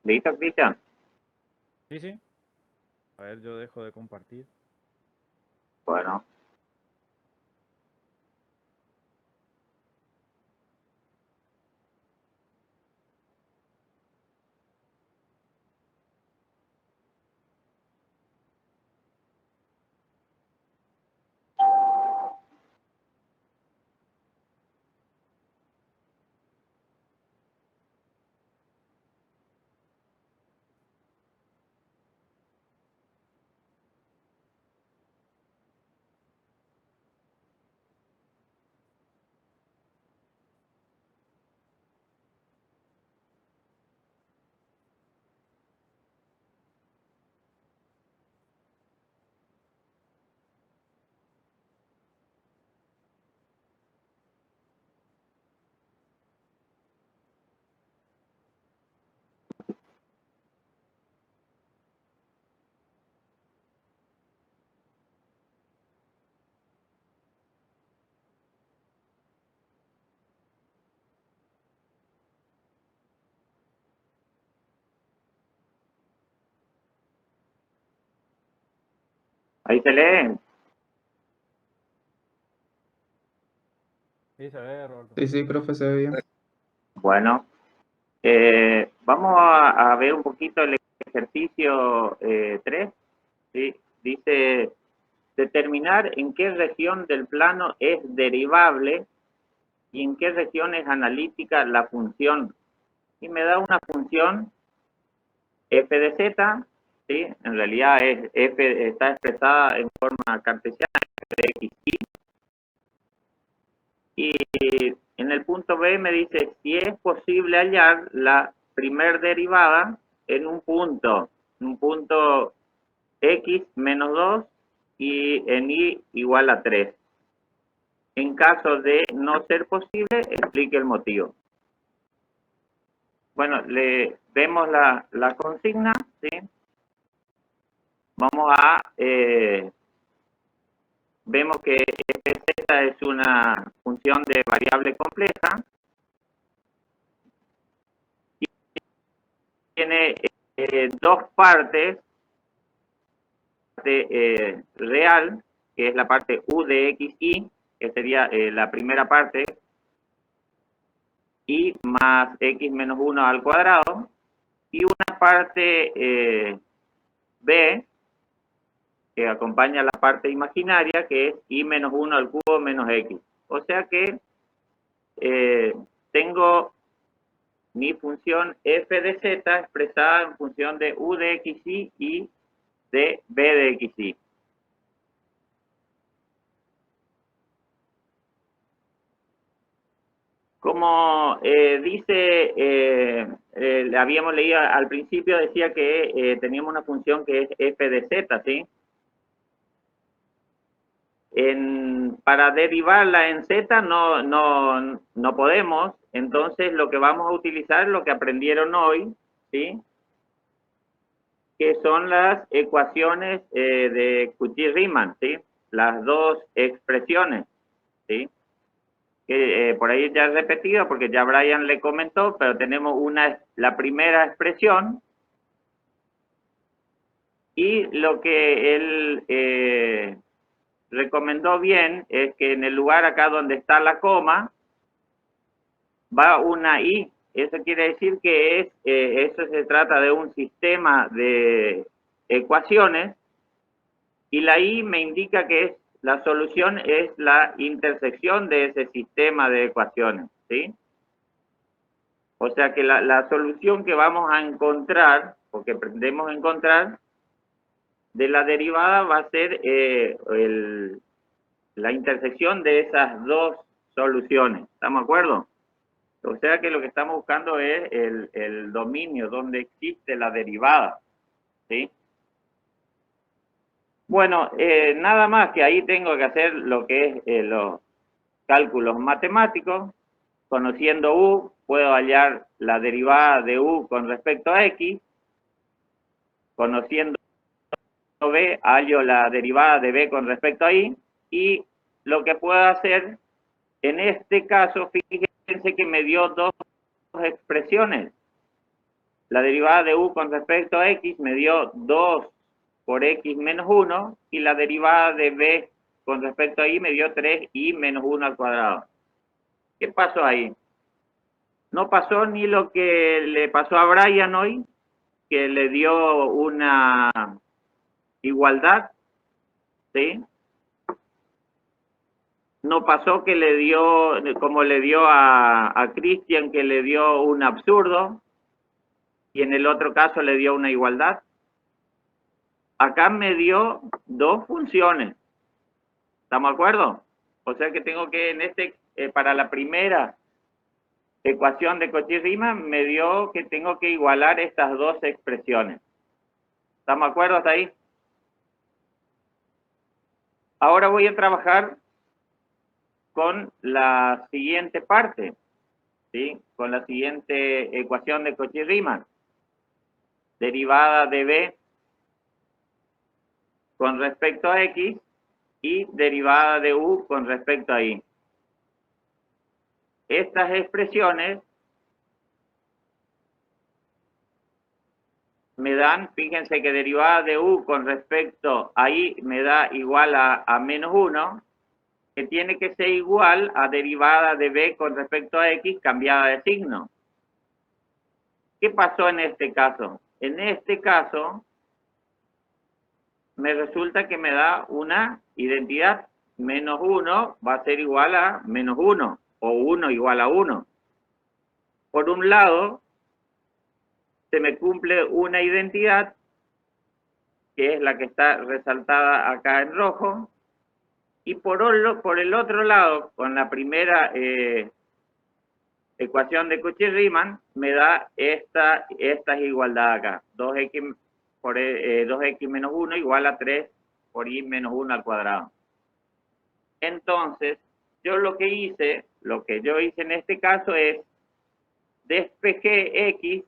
[SPEAKER 5] ¿Listo, Cristian?
[SPEAKER 4] Sí, sí. A ver, yo dejo de compartir.
[SPEAKER 5] Bueno. Ahí se lee.
[SPEAKER 4] Sí, se ve, Roberto.
[SPEAKER 3] Sí, profe, se ve bien.
[SPEAKER 5] Bueno, vamos a ver un poquito el ejercicio 3. ¿Sí? Dice, determinar en qué región del plano es derivable y en qué región es analítica la función. Y me da una función f de z, ¿sí? En realidad es f, está expresada en forma cartesiana, f de x, y en el punto B me dice si es posible hallar la primer derivada en un punto x menos 2 y en y igual a 3. En caso de no ser posible, explique el motivo. Bueno, vemos la consigna, ¿sí? Vamos a, vemos que fz es una función de variable compleja. Y tiene dos partes. Real, que es la parte u de x, y, que sería la primera parte, y más x menos 1 al cuadrado, y una parte b, que acompaña la parte imaginaria, que es y menos 1 al cubo menos x. O sea que tengo mi función f de z expresada en función de u de xy y de b de xy. Como dice, habíamos leído al principio, decía que teníamos una función que es f de z, ¿sí? Para derivarla en z no podemos, entonces lo que vamos a utilizar es lo que aprendieron hoy, ¿sí? Que son las ecuaciones de Cauchy-Riemann, ¿sí? Las dos expresiones, ¿sí? Que por ahí ya he repetido porque ya Brian le comentó, pero tenemos la primera expresión y lo que él recomendó bien es que en el lugar acá donde está la coma va una i. Eso quiere decir que eso se trata de un sistema de ecuaciones y la i me indica que la solución es la intersección de ese sistema de ecuaciones, ¿sí? O sea que la solución que vamos a encontrar porque pretendemos encontrar de la derivada va a ser la intersección de esas dos soluciones. ¿Estamos de acuerdo? O sea que lo que estamos buscando es el dominio donde existe la derivada. ¿Sí? Bueno, nada más que ahí tengo que hacer lo que es los cálculos matemáticos. Conociendo u, puedo hallar la derivada de u con respecto a x. Conociendo b, hallo la derivada de b con respecto a y. Y lo que puedo hacer, en este caso, fíjense que me dio dos expresiones. La derivada de u con respecto a x me dio 2 por x menos 1, y la derivada de b con respecto a y me dio 3y menos 1 al cuadrado. ¿Qué pasó ahí? No pasó ni lo que le pasó a Brian hoy, que le dio una igualdad, ¿sí? No pasó que le dio, como le dio a Cristian, que le dio un absurdo, y en el otro caso le dio una igualdad. Acá me dio dos funciones. ¿Estamos de acuerdo? O sea que tengo que, para la primera ecuación de Cauchy-Riemann, me dio que tengo que igualar estas dos expresiones. ¿Estamos de acuerdo hasta ahí? Ahora voy a trabajar con la siguiente parte, ¿sí? Con la siguiente ecuación de Cauchy-Riemann. Derivada de b con respecto a x y derivada de u con respecto a y. Estas expresiones me dan, fíjense que derivada de u con respecto a y me da igual a menos 1, que tiene que ser igual a derivada de b con respecto a x cambiada de signo. ¿Qué pasó en este caso? En este caso, me resulta que me da una identidad. Menos 1 va a ser igual a menos 1, o 1 igual a 1. Por un lado, se me cumple una identidad, que es la que está resaltada acá en rojo, y por el otro lado, con la primera ecuación de Cauchy-Riemann, me da esta igualdad acá. 2x, 2x menos 1 igual a 3 por y menos 1 al cuadrado. Entonces, lo que yo hice en este caso es despejé x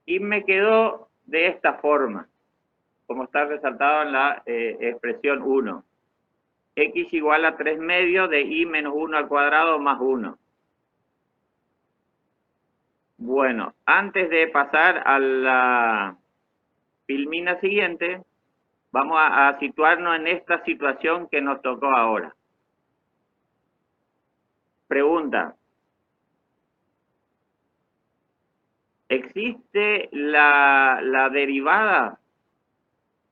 [SPEAKER 5] y me quedó de esta forma, como está resaltado en la expresión 1. X igual a 3 medios de y menos 1 al cuadrado más 1. Bueno, antes de pasar a la filmina siguiente, vamos a situarnos en esta situación que nos tocó ahora. Pregunta. ¿Existe la derivada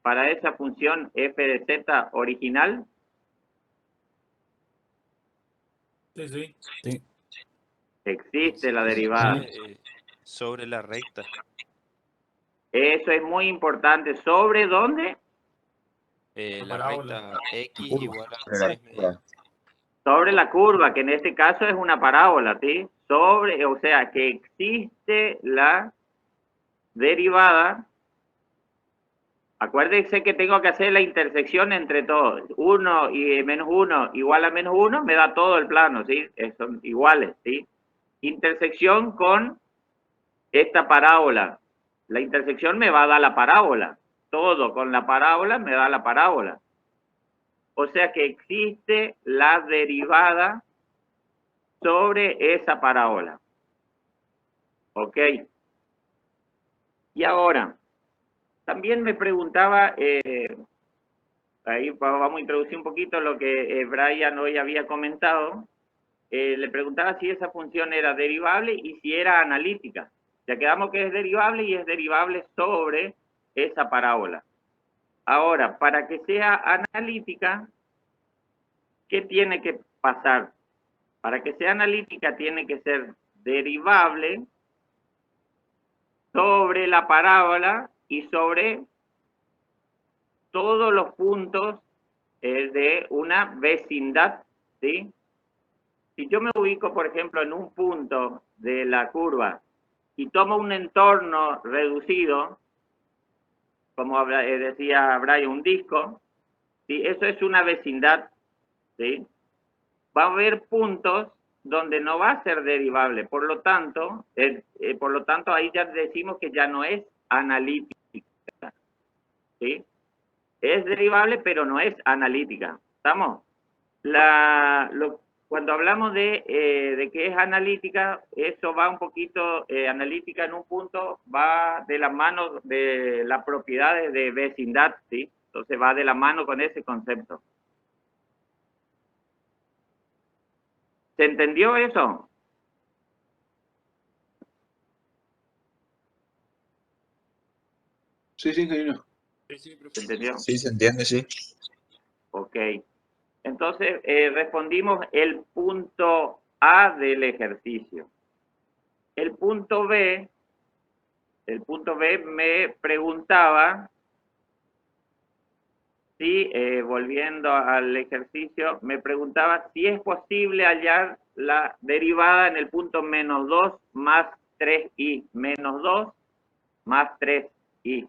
[SPEAKER 5] para esa función f de z original?
[SPEAKER 2] Sí.
[SPEAKER 5] Existe la derivada.
[SPEAKER 8] Sobre la recta.
[SPEAKER 5] Eso es muy importante. ¿Sobre dónde?
[SPEAKER 8] La recta x igual a 3 medios.
[SPEAKER 5] Sobre la curva, que en este caso es una parábola, ¿sí? O sea, que existe la derivada. Acuérdense que tengo que hacer la intersección entre todos. 1 y menos 1 igual a menos 1, me da todo el plano, ¿sí? Son iguales, ¿sí? Intersección con esta parábola. La intersección me va a dar la parábola. Todo con la parábola me da la parábola. O sea que existe la derivada sobre esa parábola. ¿Ok? Y ahora, también me preguntaba, ahí vamos a introducir un poquito lo que Brian hoy había comentado. Le preguntaba si esa función era derivable y si era analítica. Ya quedamos que es derivable y es derivable sobre esa parábola. Ahora, para que sea analítica, ¿qué tiene que pasar? Para que sea analítica tiene que ser derivable sobre la parábola y sobre todos los puntos de una vecindad, ¿sí? Si yo me ubico, por ejemplo, en un punto de la curva y tomo un entorno reducido, como decía Brian, un disco, ¿sí? Eso es una vecindad, ¿sí? Va a haber puntos donde no va a ser derivable, por lo tanto ahí ya decimos que ya no es analítica, ¿sí? Es derivable, pero no es analítica, ¿estamos? Cuando hablamos de que es analítica, eso va un poquito, analítica en un punto va de la mano de las propiedades de vecindad, ¿sí? Entonces va de la mano con ese concepto. ¿Se entendió eso?
[SPEAKER 10] Sí, ingeniero.
[SPEAKER 8] Sí, profe.
[SPEAKER 5] ¿Se entendió?
[SPEAKER 13] Sí, se entiende, sí.
[SPEAKER 5] Ok. Entonces, respondimos el punto A del ejercicio. El punto B me preguntaba si, volviendo al ejercicio, me preguntaba si es posible hallar la derivada en el punto menos 2 más 3i. Menos 2 más 3i.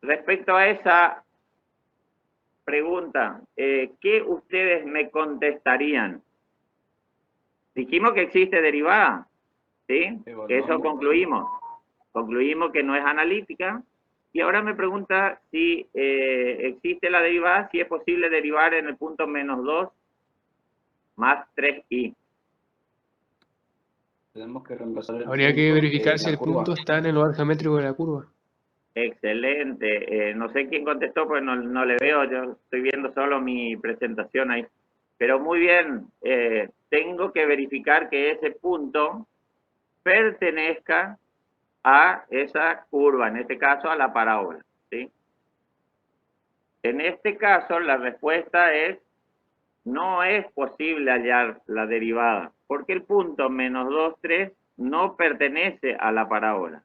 [SPEAKER 5] Respecto a esa pregunta, ¿qué ustedes me contestarían? Dijimos que existe derivada, ¿sí? Eso concluimos. Concluimos que no es analítica. Y ahora me pregunta si existe la derivada, si es posible derivar en el punto menos 2 más 3i.
[SPEAKER 7] Tenemos que reemplazar el
[SPEAKER 3] Habría que
[SPEAKER 7] punto
[SPEAKER 3] verificar
[SPEAKER 7] en
[SPEAKER 3] si
[SPEAKER 7] la
[SPEAKER 3] el
[SPEAKER 7] curva.
[SPEAKER 3] punto está en el lugar geométrico de la curva.
[SPEAKER 5] Excelente. No sé quién contestó, pues no le veo, yo estoy viendo solo mi presentación ahí. Pero muy bien, tengo que verificar que ese punto pertenezca a esa curva, en este caso a la parábola, ¿sí? En este caso la respuesta es: no es posible hallar la derivada, porque el punto menos 2, 3 no pertenece a la parábola.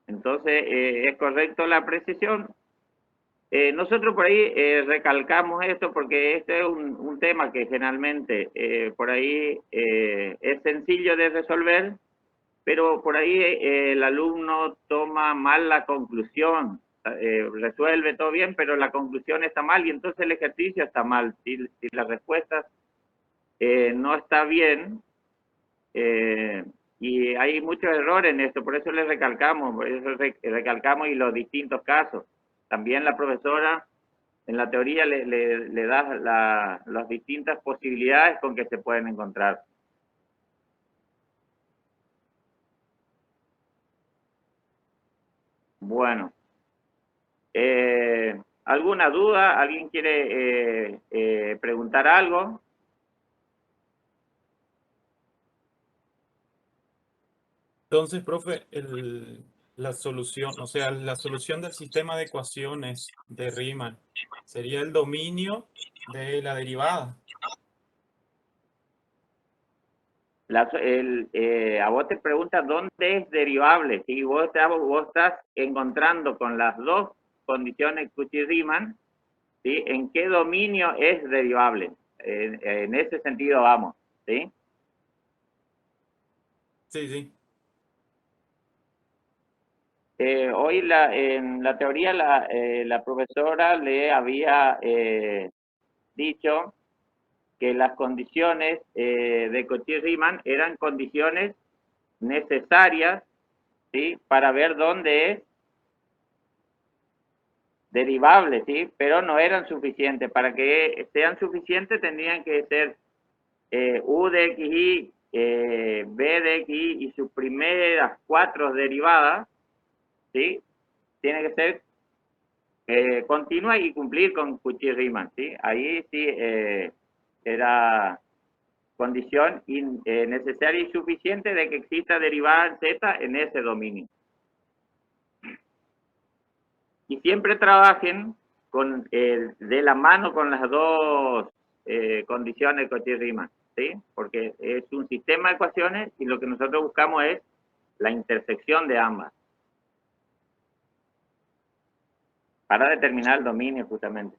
[SPEAKER 5] Entonces, ¿es correcto la precisión? Nosotros por ahí recalcamos esto porque este es un tema que generalmente por ahí es sencillo de resolver, pero por ahí el alumno toma mal la conclusión, resuelve todo bien, pero la conclusión está mal y entonces el ejercicio está mal. Si la respuesta no está bien, y hay muchos errores en esto, por eso les recalcamos, y los distintos casos. También la profesora en la teoría le da las distintas posibilidades con que se pueden encontrar. Bueno, ¿alguna duda? ¿Alguien quiere preguntar algo?
[SPEAKER 2] Entonces, profe, la solución, o sea, la solución del sistema de ecuaciones de Riemann sería el dominio de la derivada.
[SPEAKER 5] A vos te preguntas dónde es derivable. Si vos estás encontrando con las dos condiciones Cauchy-Riemann, ¿sí? ¿En qué dominio es derivable? En ese sentido vamos, ¿sí?
[SPEAKER 2] Sí, sí.
[SPEAKER 5] Hoy en la teoría la profesora le había dicho que las condiciones de Cauchy-Riemann eran condiciones necesarias, ¿sí? Para ver dónde es derivable, ¿sí? Pero no eran suficientes. Para que sean suficientes tendrían que ser u de xy, b de xy y sus primeras 4 derivadas, ¿sí? Tiene que ser continua y cumplir con Cauchy-Riemann, ¿sí? Ahí sí era condición necesaria y suficiente de que exista derivada en z en ese dominio. Y siempre trabajen de la mano con las dos condiciones de Cauchy-Riemann, ¿sí? Porque es un sistema de ecuaciones y lo que nosotros buscamos es la intersección de ambas para determinar el dominio justamente.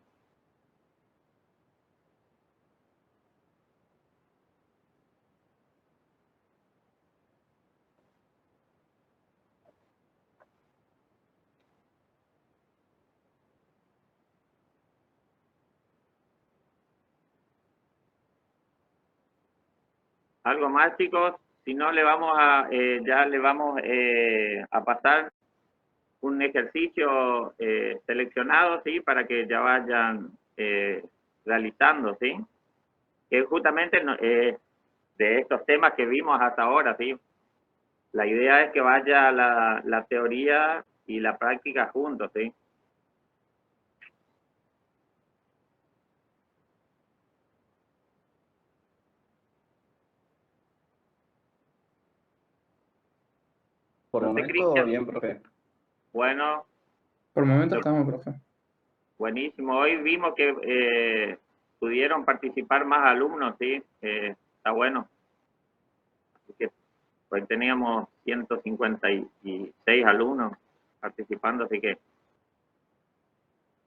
[SPEAKER 5] Algo más, chicos, si no le vamos a, ya le vamos a pasar un ejercicio seleccionado, ¿sí? Para que ya vayan realizando, ¿sí? Que justamente de estos temas que vimos hasta ahora, ¿sí? La idea es que vaya la teoría y la práctica juntos, ¿sí?
[SPEAKER 7] Por el
[SPEAKER 5] No sé,
[SPEAKER 7] momento,
[SPEAKER 5] Cristian.
[SPEAKER 7] bien, profe.
[SPEAKER 5] Bueno,
[SPEAKER 3] Por el momento estamos, profe.
[SPEAKER 5] buenísimo. Hoy vimos que pudieron participar más alumnos, ¿sí? Está bueno. Así que hoy teníamos 156 alumnos participando, así que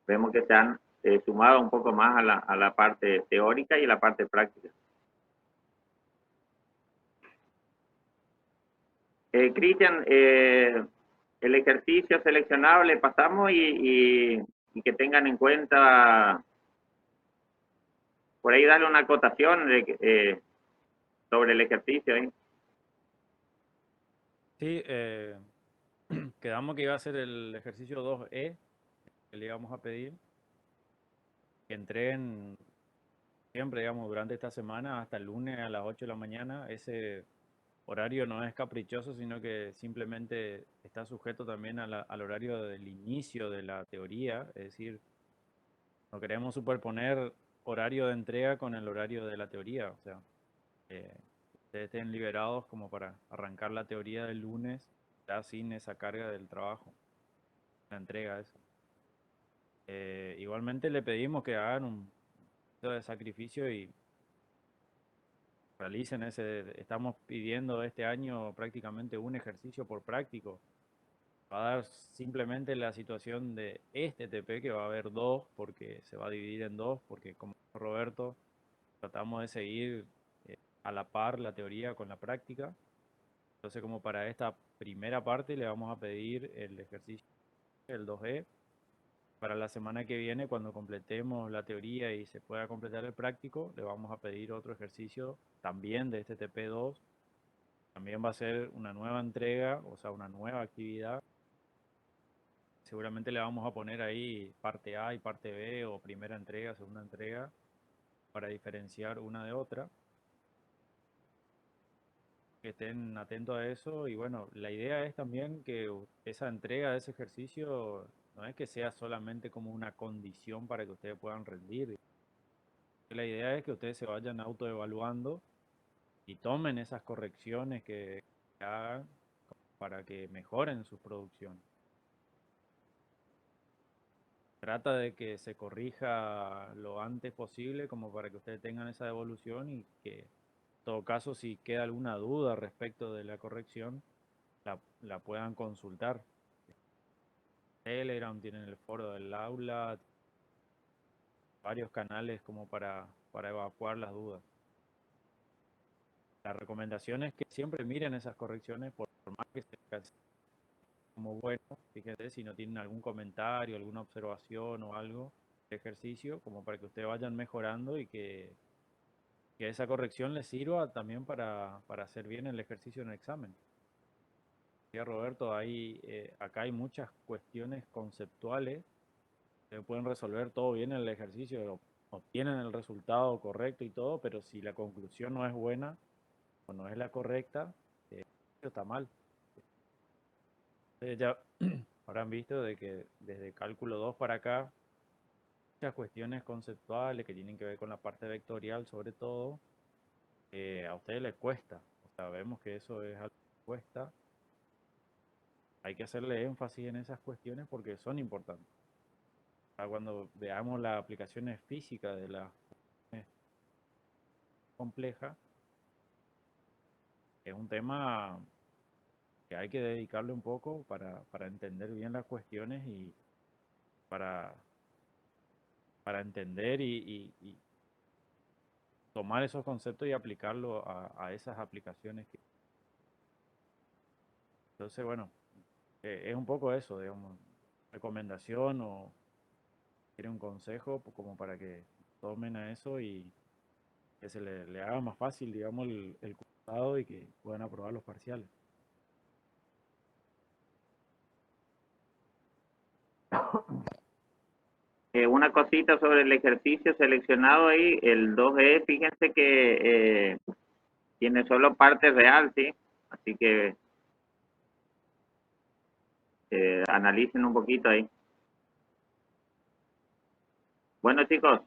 [SPEAKER 5] vemos que se han sumado un poco más a la parte teórica y la parte práctica. Cristian, el ejercicio seleccionado le pasamos y que tengan en cuenta, por ahí darle una acotación sobre el ejercicio.
[SPEAKER 4] Sí, quedamos que iba a ser el ejercicio 2E, que le íbamos a pedir, que entreguen siempre, digamos, durante esta semana hasta el lunes a las 8 de la mañana. Ese horario no es caprichoso, sino que simplemente está sujeto también al horario del inicio de la teoría, es decir, no queremos superponer horario de entrega con el horario de la teoría, o sea, ustedes estén liberados como para arrancar la teoría del lunes, ya sin esa carga del trabajo, la entrega eso. Igualmente le pedimos que hagan un poquito de sacrificio y realicen estamos pidiendo este año prácticamente un ejercicio por práctico. Va a dar simplemente la situación de este TP, que va a haber dos, porque se va a dividir en dos, porque como dijo Roberto, tratamos de seguir a la par la teoría con la práctica. Entonces, como para esta primera parte le vamos a pedir el ejercicio, el 2E. Para la semana que viene, cuando completemos la teoría y se pueda completar el práctico, le vamos a pedir otro ejercicio también de este TP2. También va a ser una nueva entrega, o sea, una nueva actividad. Seguramente le vamos a poner ahí parte A y parte B, o primera entrega, segunda entrega, para diferenciar una de otra. Que estén atentos a eso. Y bueno, la idea es también que esa entrega de ese ejercicio no es que sea solamente como una condición para que ustedes puedan rendir. La idea es que ustedes se vayan autoevaluando y tomen esas correcciones que hagan para que mejoren su producción. Trata de que se corrija lo antes posible como para que ustedes tengan esa devolución y que, en todo caso, si queda alguna duda respecto de la corrección, la puedan consultar. Telegram, tienen el foro del aula, varios canales como para evacuar las dudas. La recomendación es que siempre miren esas correcciones, por más que se como bueno, fíjense si no tienen algún comentario, alguna observación o algo de ejercicio, como para que ustedes vayan mejorando y que esa corrección les sirva también para hacer bien el ejercicio en el examen. Ya Roberto, acá hay muchas cuestiones conceptuales que pueden resolver todo bien en el ejercicio, obtienen el resultado correcto y todo, pero si la conclusión no es buena o no es la correcta, está mal. Ya habrán visto de que desde cálculo 2 para acá, muchas cuestiones conceptuales que tienen que ver con la parte vectorial, sobre todo, a ustedes les cuesta. O sea, vemos que eso es algo que cuesta. Hay que hacerle énfasis en esas cuestiones porque son importantes. Cuando veamos las aplicaciones físicas de las compleja, es un tema que hay que dedicarle un poco para entender bien las cuestiones y para entender y tomar esos conceptos y aplicarlo a esas aplicaciones. Entonces, bueno, es un poco eso, digamos, recomendación o quiere un consejo como para que tomen a eso y que se le haga más fácil, digamos, el cursado y que puedan aprobar los parciales.
[SPEAKER 5] Una cosita sobre el ejercicio seleccionado ahí, el 2E, fíjense que tiene solo parte real, ¿sí? Así que analicen un poquito ahí. Bueno, chicos,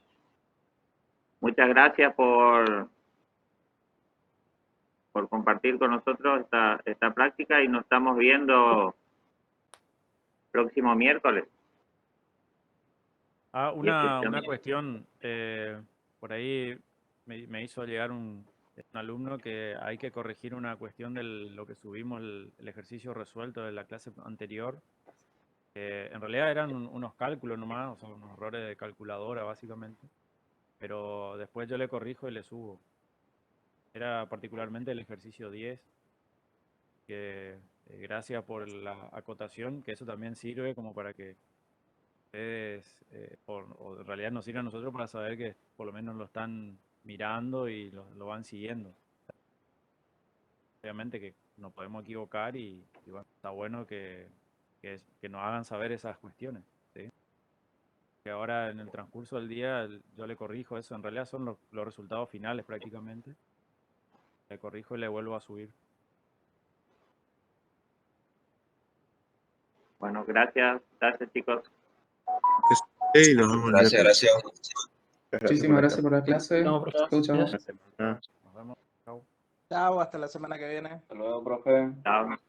[SPEAKER 5] muchas gracias por compartir con nosotros esta práctica y nos estamos viendo próximo miércoles.
[SPEAKER 4] Una cuestión, por ahí me hizo llegar un alumno que hay que corregir una cuestión de lo que subimos, el ejercicio resuelto de la clase anterior. En realidad eran unos cálculos nomás, o sea, unos errores de calculadora básicamente, pero después yo le corrijo y le subo. Era particularmente el ejercicio 10, que gracias por la acotación, que eso también sirve como para que ustedes, o en realidad nos sirve a nosotros para saber que por lo menos lo están mirando y lo van siguiendo. Obviamente que nos podemos equivocar y bueno, está bueno que nos hagan saber esas cuestiones, ¿sí? Que ahora en el transcurso del día yo le corrijo eso, en realidad son los resultados finales prácticamente. Le corrijo y le vuelvo a subir.
[SPEAKER 5] Bueno, gracias chicos.
[SPEAKER 13] Hey, nos vemos el
[SPEAKER 7] Gracias,
[SPEAKER 13] miércoles.
[SPEAKER 7] gracias.
[SPEAKER 3] Muchísimas gracias por la clase.
[SPEAKER 9] No, profe.
[SPEAKER 3] Chau, chau.
[SPEAKER 1] Buena semana.
[SPEAKER 4] Nos vemos. Chau.
[SPEAKER 6] Chao, hasta la semana que viene.
[SPEAKER 7] Hasta luego, profe.
[SPEAKER 5] Chao.